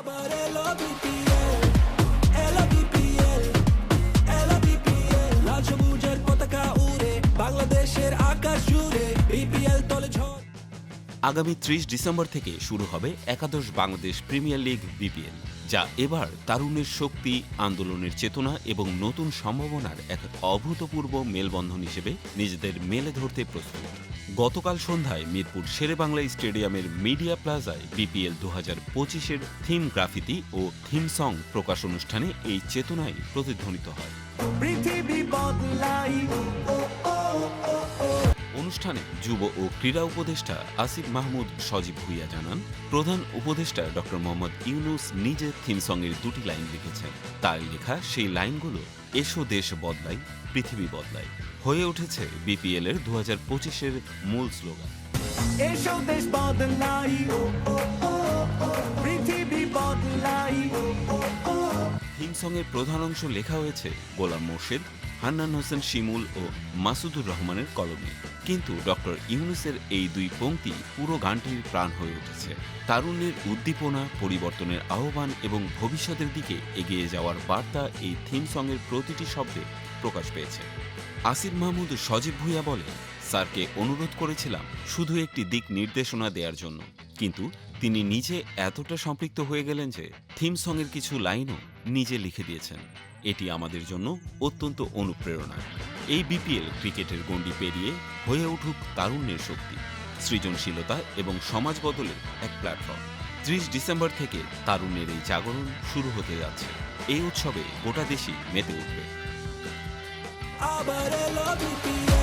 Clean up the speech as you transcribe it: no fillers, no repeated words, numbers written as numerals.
আবার এলো বিপিএল, এলো বিপিএল, এলো বিপিএল, লাল সবুজের পতাকা উড়ে বাংলাদেশের আকাশ জুড়ে বিপিএল তোলে ঝড়। আগামী ৩০ ডিসেম্বর থেকে শুরু হবে একাদশ বাংলাদেশ প্রিমিয়ার লিগ বিপিএল, যা এবার তারুণ্যের শক্তি, আন্দোলনের চেতনা এবং নতুন সম্ভাবনার এক অভূতপূর্ব মেলবন্ধন হিসেবে নিজেদের মেলে ধরতে প্রস্তুত। গতকাল সন্ধ্যায় মিরপুর শেরেবাংলা স্টেডিয়ামের মিডিয়া প্লাজায় বিপিএল ২০২৫-এর থিম গ্রাফিতি ও থিম সং প্রকাশ অনুষ্ঠানে এই চেতনাই প্রতিধ্বনিত হয়। পৃথিবী বদলাই, অনুষ্ঠানে যুব ও ক্রীড়া উপদেষ্টা আসিফ মাহমুদ সজীব ভুঁইয়া জানান, প্রধান উপদেষ্টা ডক্টর মোহাম্মদ ইউনূস নিজে থিম সঙ্গের দুটি লাইন লিখেছেন। তার লেখা সেই লাইনগুলো এসো দেশ বদলাই, পৃথিবী বদলাই হয়ে উঠেছে বিপিএল এর ২০২৫-এর মূল স্লোগান। এসো দেশ বদলাই, পৃথিবী বদলাই। থিম সঙ্গের প্রধান অংশ লেখা হয়েছে গোলাম মোর্শেদ, হান্নান হোসেন শিমুল ও মাসুদুর রহমানের কলমে। কিন্তু ডক্টর ইউনূসের এই দুই পংক্তি পুরো গানটির প্রাণ হয়ে উঠেছে। তারুণ্যের উদ্দীপনা, পরিবর্তনের আহ্বান এবং ভবিষ্যতের দিকে এগিয়ে যাওয়ার বার্তা এই থিম সঙ্গের প্রতিটি শব্দে প্রকাশ পেয়েছে। আসিফ মাহমুদ সজীব ভুঁইয়া বলে, স্যারকে অনুরোধ করেছিলাম শুধু একটি দিক নির্দেশনা দেওয়ার জন্য, কিন্তু তিনি নিজে এতটা সম্পৃক্ত হয়ে গেলেন যে থিম সঙ্গের কিছু লাইনও নিজে লিখে দিয়েছেন। এটি আমাদের জন্য অত্যন্ত অনুপ্রেরণা। এই বিপিএল ক্রিকেটের গণ্ডি পেরিয়ে হয়ে উঠুক তারুণ্যের শক্তি, সৃজনশীলতা এবং সমাজ বদলের এক প্ল্যাটফর্ম। ৩০ ডিসেম্বর থেকে তারুণ্যের এই জাগরণ শুরু হতে যাচ্ছে। এই উৎসবে গোটা দেশই মেতে উঠবে। আবার এলো বিপিএল।